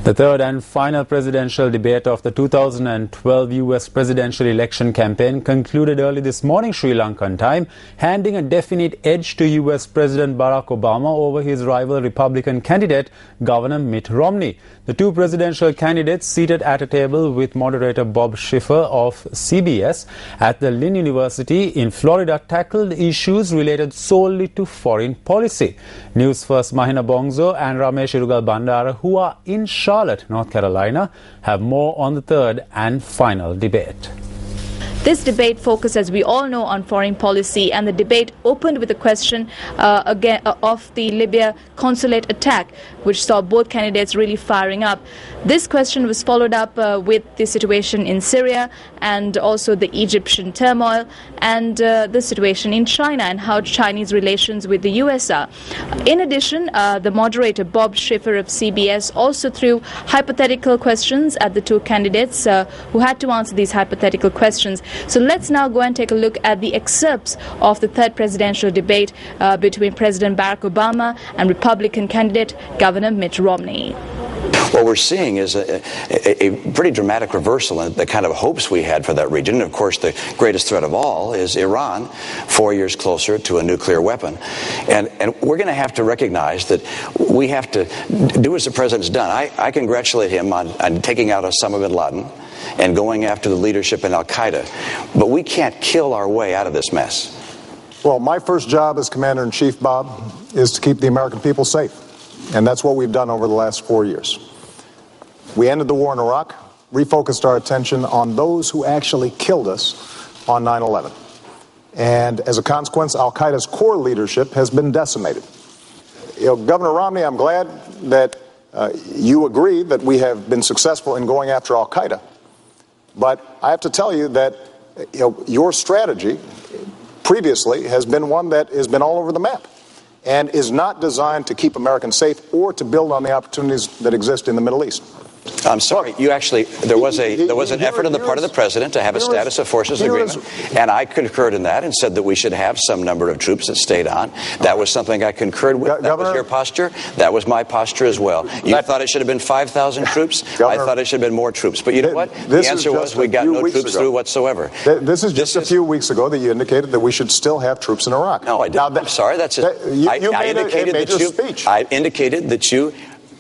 The third and final presidential debate of the 2012 US presidential election campaign concluded early this morning Sri Lankan time, handing a definite edge to US President Barack Obama over his rival Republican candidate, Governor Mitt Romney. The two presidential candidates, seated at a table with moderator Bob Schiffer of CBS at the Lynn University in Florida, tackled issues related solely to foreign policy. News First Mahina Bongso and Ramesh Irugal Bandara, who are in Charlotte, North Carolina, have more on the third and final debate. This debate focused, as we all know, on foreign policy, and the debate opened with a question of the Libya consulate attack, which saw both candidates really firing up. This question was followed up with the situation in Syria and also the Egyptian turmoil and the situation in China and how Chinese relations with the US are. In addition, the moderator Bob Schiffer of CBS also threw hypothetical questions at the two candidates who had to answer these hypothetical questions. So let's now go and take a look at the excerpts of the third presidential debate between President Barack Obama and Republican candidate Governor Mitt Romney. What we're seeing is a pretty dramatic reversal in the kind of hopes we had for that region. And of course, the greatest threat of all is Iran, 4 years closer to a nuclear weapon. And we're going to have to recognize that we have to do as the president's done. I congratulate him on taking out Osama bin Laden and going after the leadership in al-Qaeda. But we can't kill our way out of this mess. Well, my first job as Commander-in-Chief, Bob, is to keep the American people safe. And that's what we've done over the last 4 years. We ended the war in Iraq, refocused our attention on those who actually killed us on 9/11. And as a consequence, al-Qaeda's core leadership has been decimated. Governor Romney, I'm glad that you agree that we have been successful in going after al-Qaeda. But I have to tell you that your strategy previously has been one that has been all over the map and is not designed to keep Americans safe or to build on the opportunities that exist in the Middle East. I'm sorry. You actually there was an effort on the part of the president to have a status of forces agreement, and I concurred in that and said that we should have some number of troops that stayed on. That was something I concurred with. That was your posture. That was my posture as well. You thought it should have been 5,000 troops. I thought it should have been more troops. But you know what? The answer was we got no troops through whatsoever. This is just a few weeks ago that you indicated that we should still have troops in Iraq. No, I didn't. I'm sorry. That's it. I indicated that you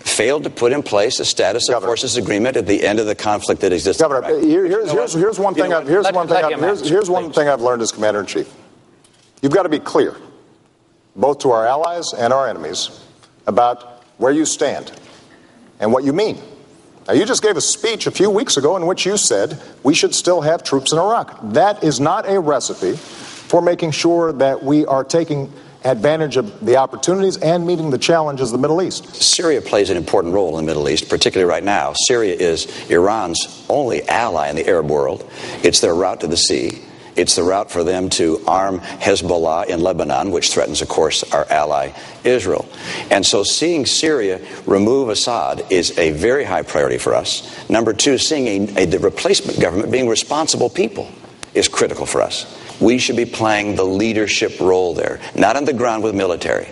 failed to put in place a status of forces agreement at the end of the conflict that existed. Governor, here's one thing I've learned as Commander-in-Chief. You've got to be clear, both to our allies and our enemies, about where you stand and what you mean. Now, you just gave a speech a few weeks ago in which you said we should still have troops in Iraq. That is not a recipe for making sure that we are taking advantage of the opportunities and meeting the challenges of the Middle East. Syria plays an important role in the Middle East, particularly right now. Syria is Iran's only ally in the Arab world. It's their route to the sea. It's the route for them to arm Hezbollah in Lebanon, which threatens, of course, our ally Israel. And so seeing Syria remove Assad is a very high priority for us. Number two, seeing the replacement government being responsible people is critical for us. We should be playing the leadership role there, not on the ground with military.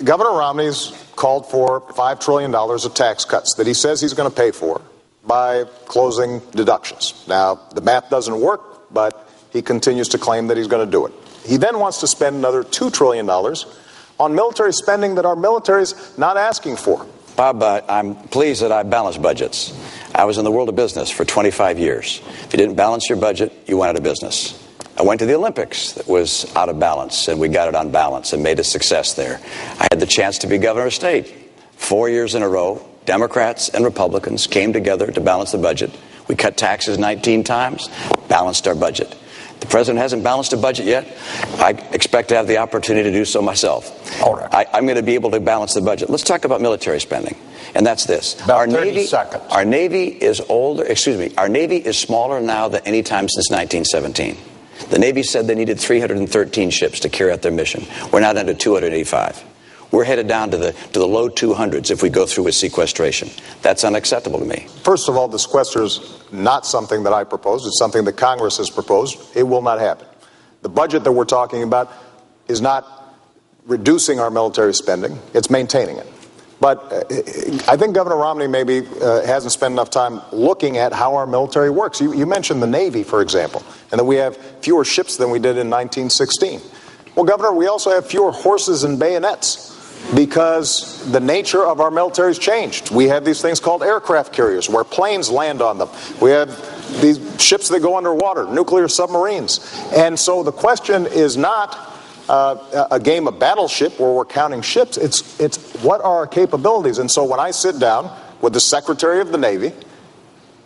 Governor Romney's called for $5 trillion of tax cuts that he says he's going to pay for by closing deductions. Now, the math doesn't work, but he continues to claim that he's going to do it. He then wants to spend another $2 trillion on military spending that our military's not asking for. Bob, I'm pleased that I balanced budgets. I was in the world of business for 25 years. If you didn't balance your budget, you went out of business. I went to the Olympics that was out of balance, and we got it on balance and made a success there. I had the chance to be governor of state 4 years in a row. Democrats and Republicans came together to balance the budget. We cut taxes 19 times, balanced our budget. The president hasn't balanced a budget yet. I expect to have the opportunity to do so myself. All right. I'm going to be able to balance the budget. Let's talk about military spending. And that's this. About 30 seconds. Our Navy is our Navy is smaller now than any time since 1917. The Navy said they needed 313 ships to carry out their mission. We're now down to 285. We're headed down to the low 200s if we go through with sequestration. That's unacceptable to me. First of all, the sequester is not something that I proposed. It's something that Congress has proposed. It will not happen. The budget that we're talking about is not reducing our military spending. It's maintaining it. But I think Governor Romney maybe hasn't spent enough time looking at how our military works. You mentioned the Navy, for example, and that we have fewer ships than we did in 1916. Well, Governor, we also have fewer horses and bayonets because the nature of our military has changed. We have these things called aircraft carriers where planes land on them. We have these ships that go underwater, nuclear submarines. And so the question is not a game of battleship where we're counting ships. It's what are our capabilities? And so when I sit down with the Secretary of the Navy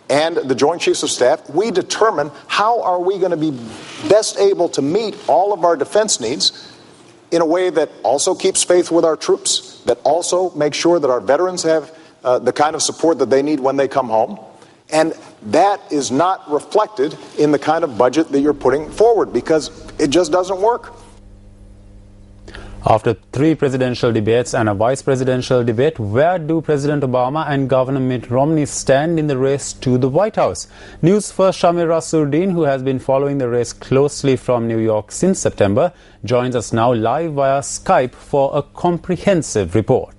and the Joint Chiefs of Staff, we determine how are we going to be best able to meet all of our defense needs in a way that also keeps faith with our troops, that also makes sure that our veterans have the kind of support that they need when they come home. And that is not reflected in the kind of budget that you're putting forward because it just doesn't work. After 3 presidential debates and a vice presidential debate, where do President Obama and Governor Mitt Romney stand in the race to the White House? News first Shamir Rasurdin, who has been following the race closely from New York since September, joins us now live via Skype for a comprehensive report.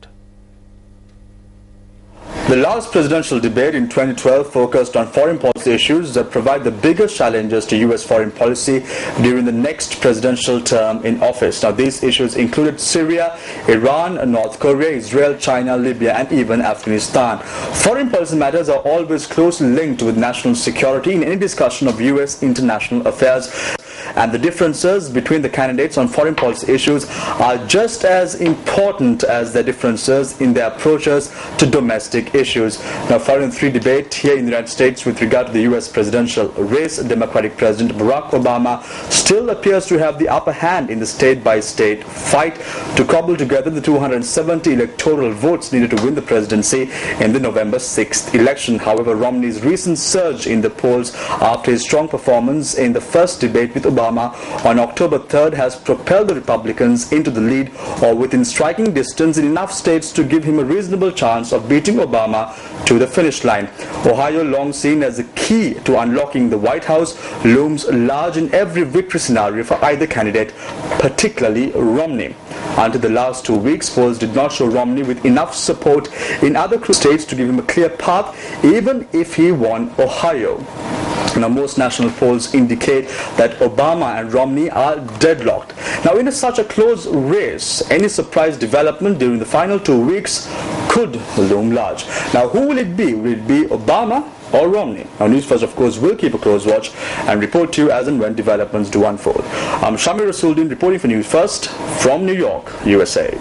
The last presidential debate in 2012 focused on foreign policy issues that provide the biggest challenges to U.S. foreign policy during the next presidential term in office. Now, these issues included Syria, Iran, North Korea, Israel, China, Libya, and even Afghanistan. Foreign policy matters are always closely linked with national security in any discussion of U.S. international affairs. And the differences between the candidates on foreign policy issues are just as important as the differences in their approaches to domestic issues. Now, following 3 debates here in the United States with regard to the U.S. presidential race, Democratic President Barack Obama still appears to have the upper hand in the state-by-state fight to cobble together the 270 electoral votes needed to win the presidency in the November 6th election. However, Romney's recent surge in the polls after his strong performance in the first debate with Obama on October 3rd has propelled the Republicans into the lead or within striking distance in enough states to give him a reasonable chance of beating Obama to the finish line. Ohio, long seen as the key to unlocking the White House, looms large in every victory scenario for either candidate, particularly Romney. Until the last 2 weeks, polls did not show Romney with enough support in other states to give him a clear path, even if he won Ohio. Now, most national polls indicate that Obama and Romney are deadlocked. Now, in such a close race, any surprise development during the final 2 weeks could loom large. Now, who will it be? Will it be Obama or Romney? Now, News First, of course, will keep a close watch and report to you as and when developments do unfold. I'm Shamir Rasurdin reporting for News First from New York, USA.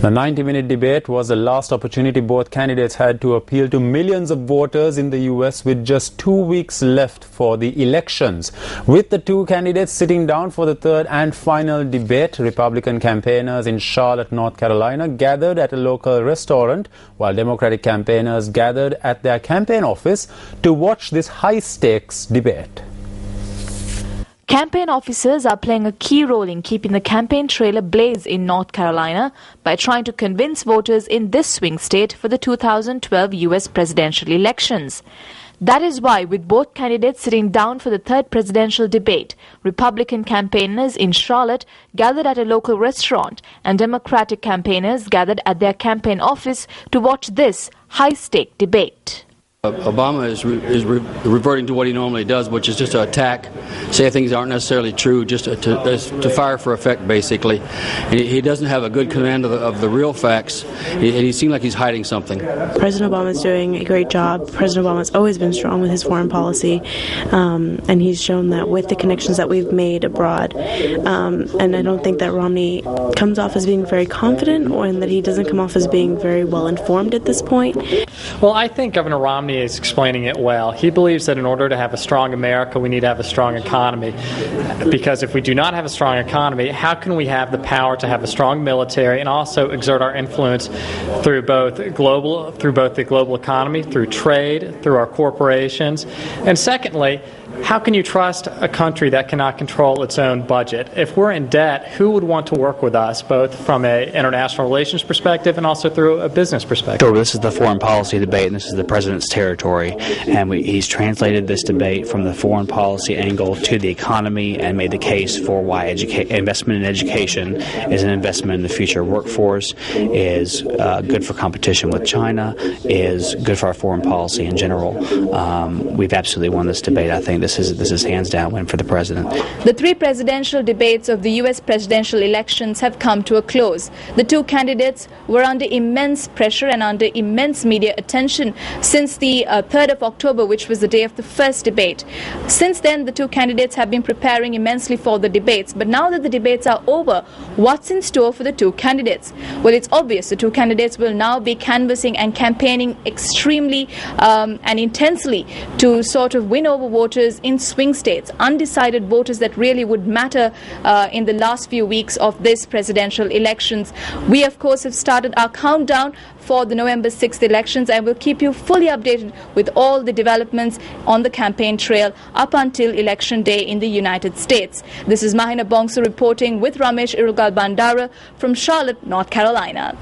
The 90-minute debate was the last opportunity both candidates had to appeal to millions of voters in the U.S. with just 2 weeks left for the elections. With the 2 candidates sitting down for the third and final debate, Republican campaigners in Charlotte, North Carolina gathered at a local restaurant, while Democratic campaigners gathered at their campaign office to watch this high-stakes debate. Campaign officers are playing a key role in keeping the campaign trail ablaze in North Carolina by trying to convince voters in this swing state for the 2012 U.S. presidential elections. That is why, with both candidates sitting down for the third presidential debate, Republican campaigners in Charlotte gathered at a local restaurant and Democratic campaigners gathered at their campaign office to watch this high-stake debate. Obama is reverting to what he normally does, which is just to attack, say things aren't necessarily true, just to fire for effect, basically. And he doesn't have a good command of the real facts, and he seems like he's hiding something. President Obama is doing a great job. President Obama has always been strong with his foreign policy, and he's shown that with the connections that we've made abroad. And I don't think that Romney comes off as being very confident, or that he doesn't come off as being very well informed at this point. Well, I think Governor Romney is explaining it well. He believes that in order to have a strong America, we need to have a strong economy. Because if we do not have a strong economy, how can we have the power to have a strong military and also exert our influence through both the global economy, through trade, through our corporations? And secondly, how can you trust a country that cannot control its own budget? If we're in debt, who would want to work with us, both from an international relations perspective and also through a business perspective? Sure, this is the foreign policy debate, and this is the president's territory. And he's translated this debate from the foreign policy angle to the economy and made the case for why investment in education is an investment in the future workforce, is good for competition with China, is good for our foreign policy in general. We've absolutely won this debate. I think this is hands down win for the president. The three presidential debates of the U.S. presidential elections have come to a close. The two candidates were under immense pressure and under immense media attention since the 3rd of October, which was the day of the first debate. Since then, the two candidates have been preparing immensely for the debates. But now that the debates are over, what's in store for the two candidates? Well, it's obvious the two candidates will now be canvassing and campaigning extremely and intensely to sort of win over voters in swing states, undecided voters that really would matter in the last few weeks of this presidential elections. We, of course, have started our countdown for the November 6th elections, and will keep you fully updated with all the developments on the campaign trail up until election day in the United States. This is Mahina Bongsu reporting with Ramesh Irugal Bandara from Charlotte, North Carolina.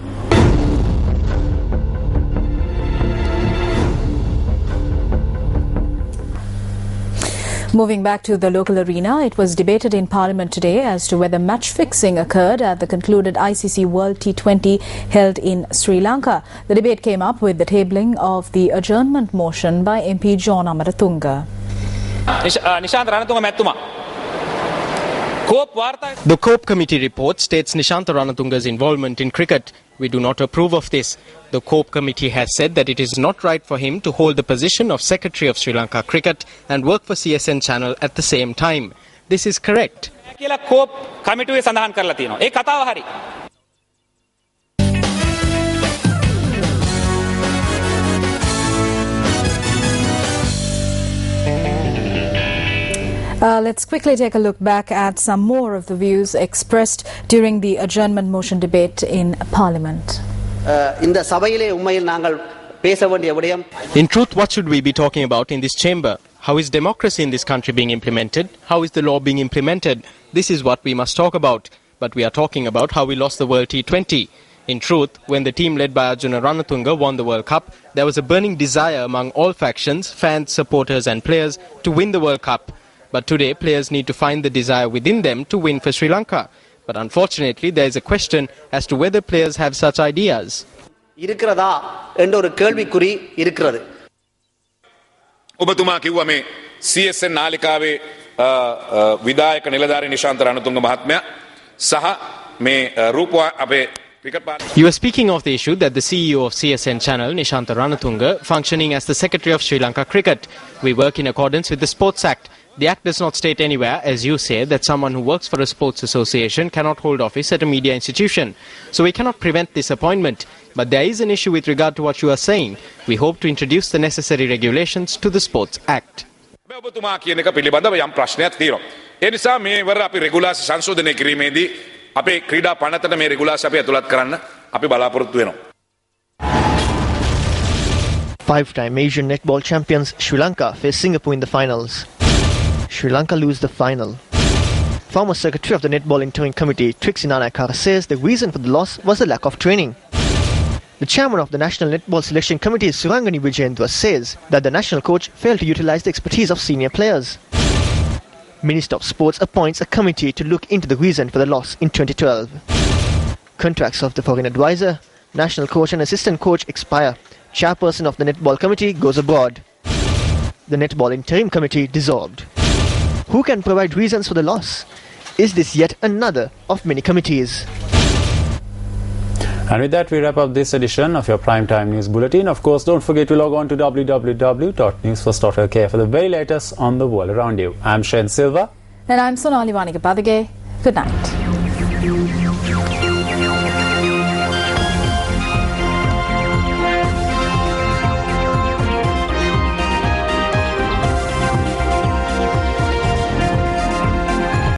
Moving back to the local arena, it was debated in Parliament today as to whether match fixing occurred at the concluded ICC World T20 held in Sri Lanka. The debate came up with the tabling of the adjournment motion by MP John Amaratunga. The COPE committee report states Nishantha Ranatunga's involvement in cricket. We do not approve of this. The COPE committee has said that it is not right for him to hold the position of Secretary of Sri Lanka Cricket and work for CSN channel at the same time. This is correct. Let's quickly take a look back at some more of the views expressed during the adjournment motion debate in Parliament. In truth, what should we be talking about in this chamber? How is democracy in this country being implemented? How is the law being implemented? This is what we must talk about. But we are talking about how we lost the World T20. In truth, when the team led by Arjuna Ranatunga won the World Cup, there was a burning desire among all factions, fans, supporters and players to win the World Cup. But today, players need to find the desire within them to win for Sri Lanka. But unfortunately, there is a question as to whether players have such ideas. ඔබතුමා කිව්වා මේ CSN නාලිකාවේ විධායක නිලධාරී Nishantha Ranatunga මහත්මයා සහ මේ රූපවා අපේ You are speaking of the issue that the CEO of CSN channel, Nishantha Ranatunga, functioning as the Secretary of Sri Lanka Cricket. We work in accordance with the Sports Act. The Act does not state anywhere, as you say, that someone who works for a sports association cannot hold office at a media institution. So we cannot prevent this appointment. But there is an issue with regard to what you are saying. We hope to introduce the necessary regulations to the Sports Act. ඔබතුමා කියන එක පිළිබඳව යම් ප්‍රශ්නයක් තියෙනවා. ඒ නිසා මේ වර අපි රෙගුලාසි සංශෝධනය කිරීමේදී අපේ ක්‍රීඩා පනතට මේ රෙගුලාසි අපි ඇතුළත් කරන්න අපි බලාපොරොත්තු වෙනවා. Five-time Asian netball champions Sri Lanka face Singapore in the finals. Sri Lanka lose the final. Former Secretary of the Netball Interim Committee Trixie Nanayakara says the reason for the loss was the lack of training. The chairman of the National Netball Selection Committee, Surangani Vijayendra, says that the national coach failed to utilize the expertise of senior players. Minister of Sports appoints a committee to look into the reason for the loss in 2012. Contracts of the foreign advisor, national coach and assistant coach expire. Chairperson of the Netball Committee goes abroad. The Netball Interim Committee dissolved. Who can provide reasons for the loss? Is this yet another of many committees? And with that, we wrap up this edition of your Primetime News Bulletin. Of course, don't forget to log on to www.newsfirst.lk for the very latest on the world around you. I'm Shen Silva. And I'm Sonali Vanigapadage. Good night.